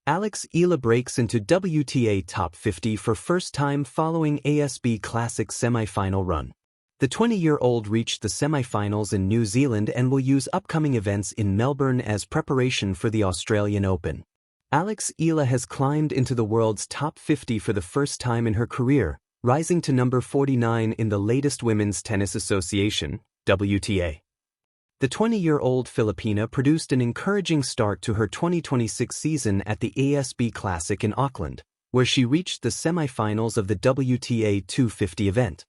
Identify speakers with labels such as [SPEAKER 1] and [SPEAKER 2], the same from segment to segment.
[SPEAKER 1] Eala breaks into WTA top 50 for first time following ASB Classic semi-final run. The 20-year-old reached the semi-finals in New Zealand and will use upcoming events in Melbourne as preparation for the Australian Open. Eala has climbed into the world's top 50 for the first time in her career, rising to number 49 in the latest Women's Tennis Association, WTA. The 20-year-old Filipina produced an encouraging start to her 2026 season at the ASB Classic in Auckland, where she reached the semi-finals of the WTA 250 event.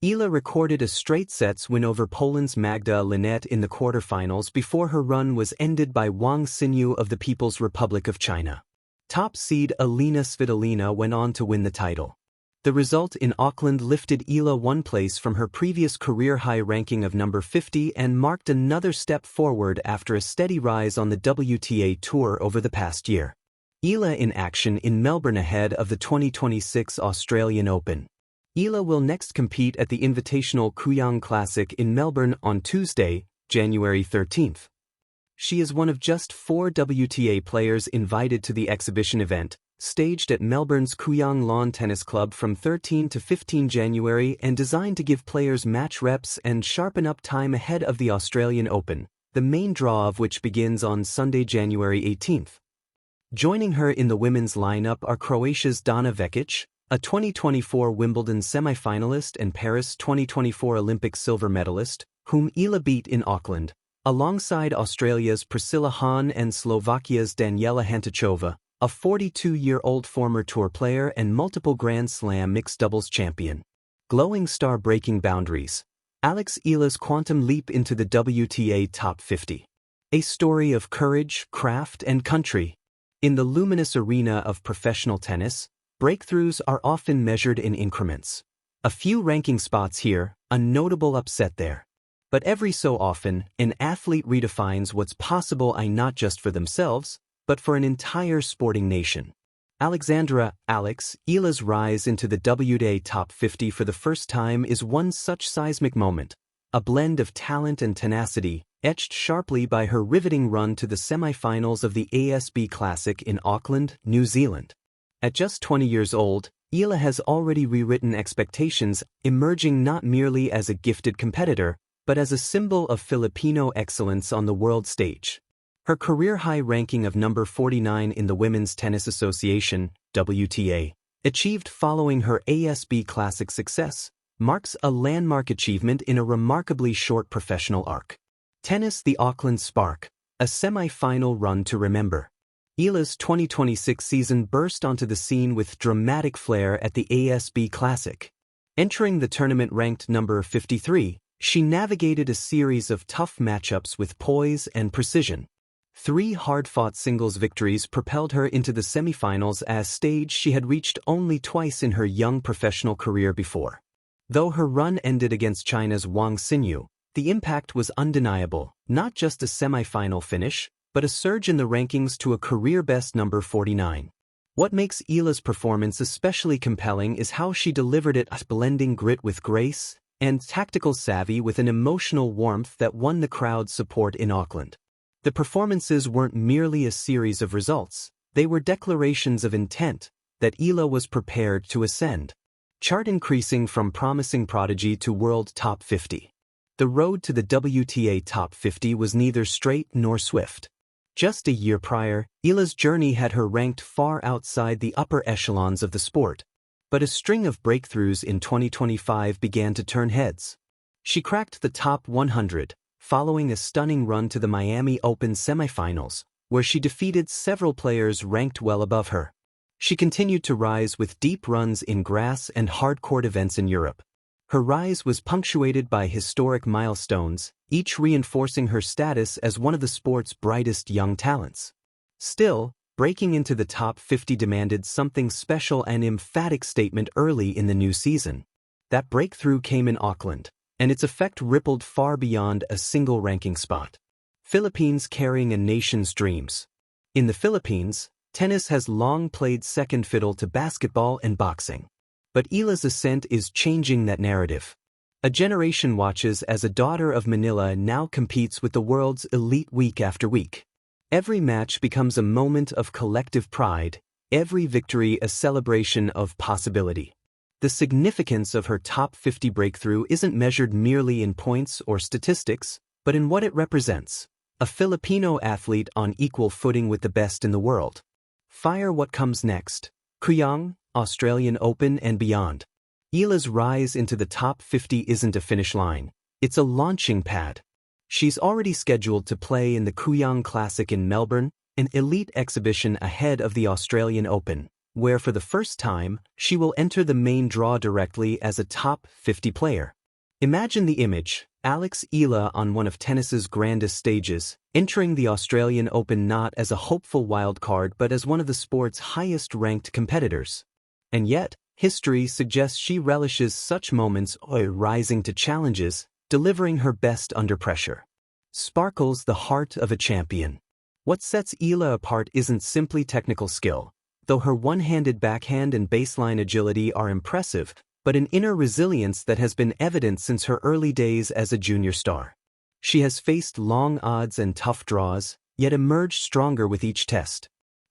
[SPEAKER 1] Eala recorded a straight sets win over Poland's Magda Linette in the quarterfinals before her run was ended by Wang Xinyu of the People's Republic of China. Top seed Alina Svitolina went on to win the title. The result in Auckland lifted Eala one place from her previous career-high ranking of number 50 and marked another step forward after a steady rise on the WTA Tour over the past year. Eala in action in Melbourne ahead of the 2026 Australian Open. Eala will next compete at the invitational Kooyong Classic in Melbourne on Tuesday, January 13th. She is one of just 4 WTA players invited to the exhibition event, staged at Melbourne's Kooyong Lawn Tennis Club from 13 to 15 January and designed to give players match reps and sharpen up time ahead of the Australian Open, the main draw of which begins on Sunday, January 18th. Joining her in the women's lineup are Croatia's Dana Vekic, a 2024 Wimbledon semi-finalist and Paris 2024 Olympic silver medalist, whom Eala beat in Auckland, alongside Australia's Priscilla Hahn and Slovakia's Daniela Hantuchova, a 42-year-old former tour player and multiple Grand Slam mixed doubles champion. Glowing star breaking boundaries. Eala's quantum leap into the WTA top 50. A story of courage, craft, and country. In the luminous arena of professional tennis, breakthroughs are often measured in increments. A few ranking spots here, a notable upset there. But every so often, an athlete redefines what's possible not just for themselves, but for an entire sporting nation. Eala's rise into the WTA top 50 for the first time is one such seismic moment, a blend of talent and tenacity, etched sharply by her riveting run to the semi-finals of the ASB Classic in Auckland, New Zealand. At just 20 years old, Eala has already rewritten expectations, emerging not merely as a gifted competitor, but as a symbol of Filipino excellence on the world stage. Her career-high ranking of number 49 in the Women's Tennis Association, WTA, achieved following her ASB Classic success, marks a landmark achievement in a remarkably short professional arc. Tennis: The Auckland Spark, a semi-final run to remember. Eala's 2026 season burst onto the scene with dramatic flair at the ASB Classic. Entering the tournament ranked number 53, she navigated a series of tough matchups with poise and precision. 3 hard-fought singles victories propelled her into the semifinals, a stage she had reached only twice in her young professional career before. Though her run ended against China's Wang Xinyu, the impact was undeniable, not just a semifinal finish, but a surge in the rankings to a career-best number 49. What makes Eala's performance especially compelling is how she delivered it, blending grit with grace and tactical savvy with an emotional warmth that won the crowd's support in Auckland. The performances weren't merely a series of results, they were declarations of intent that Eala was prepared to ascend. Chart increasing from promising prodigy to world top 50. The road to the WTA top 50 was neither straight nor swift. Just a year prior, Eala's journey had her ranked far outside the upper echelons of the sport. But a string of breakthroughs in 2025 began to turn heads. She cracked the top 100, following a stunning run to the Miami Open semifinals, where she defeated several players ranked well above her. She continued to rise with deep runs in grass and hard-court events in Europe. Her rise was punctuated by historic milestones, each reinforcing her status as one of the sport's brightest young talents. Still, breaking into the top 50 demanded something special, an emphatic statement early in the new season. That breakthrough came in Auckland, and its effect rippled far beyond a single ranking spot. Philippines carrying a nation's dreams. In the Philippines, tennis has long played second fiddle to basketball and boxing. But Eala's ascent is changing that narrative. A generation watches as a daughter of Manila now competes with the world's elite week after week. Every match becomes a moment of collective pride, every victory a celebration of possibility. The significance of her top 50 breakthrough isn't measured merely in points or statistics, but in what it represents. A Filipino athlete on equal footing with the best in the world. Fire what comes next. Kuyang, Australian Open and beyond. Eala's rise into the top 50 isn't a finish line, it's a launching pad. She's already scheduled to play in the Kuyang Classic in Melbourne, an elite exhibition ahead of the Australian Open, where for the first time, she will enter the main draw directly as a top 50 player. Imagine the image, Eala on one of tennis's grandest stages, entering the Australian Open not as a hopeful wildcard but as one of the sport's highest-ranked competitors. And yet, history suggests she relishes such moments, rising to challenges, delivering her best under pressure. Sparkles the heart of a champion. What sets Eala apart isn't simply technical skill, though her one-handed backhand and baseline agility are impressive, but an inner resilience that has been evident since her early days as a junior star. She has faced long odds and tough draws, yet emerged stronger with each test.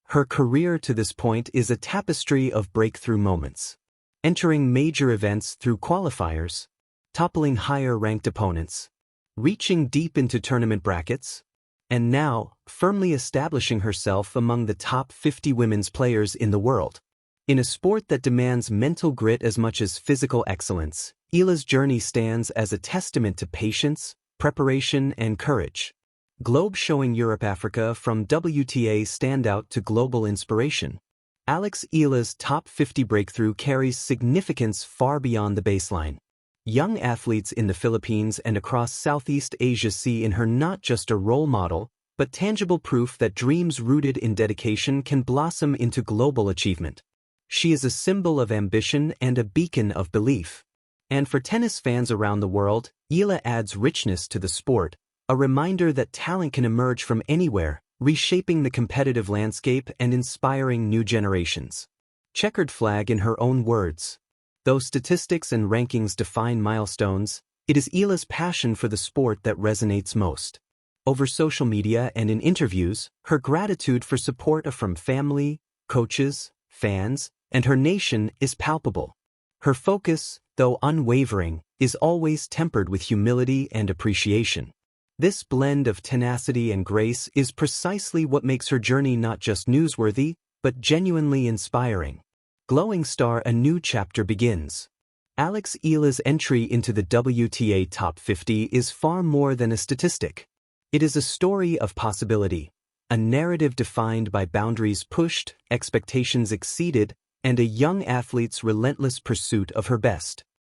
[SPEAKER 1] Her career to this point is a tapestry of breakthrough moments. Entering major events through qualifiers, toppling higher-ranked opponents, reaching deep into tournament brackets, and now, firmly establishing herself among the top 50 women's players in the world. In a sport that demands mental grit as much as physical excellence, Eala's journey stands as a testament to patience, preparation, and courage. Globe showing Europe-Africa from WTA standout to global inspiration. Eala's top 50 breakthrough carries significance far beyond the baseline. Young athletes in the Philippines and across Southeast Asia see in her not just a role model, but tangible proof that dreams rooted in dedication can blossom into global achievement. She is a symbol of ambition and a beacon of belief. And for tennis fans around the world, Eala adds richness to the sport, a reminder that talent can emerge from anywhere, reshaping the competitive landscape and inspiring new generations. Checkered flag in her own words. Though statistics and rankings define milestones, it is Eala's passion for the sport that resonates most. Over social media and in interviews, her gratitude for support from family, coaches, fans, and her nation is palpable. Her focus, though unwavering, is always tempered with humility and appreciation. This blend of tenacity and grace is precisely what makes her journey not just newsworthy, but genuinely inspiring. Glowing star, a new chapter begins. Eala's entry into the WTA Top 50 is far more than a statistic. It is a story of possibility, a narrative defined by boundaries pushed, expectations exceeded, and a young athlete's relentless pursuit of her best.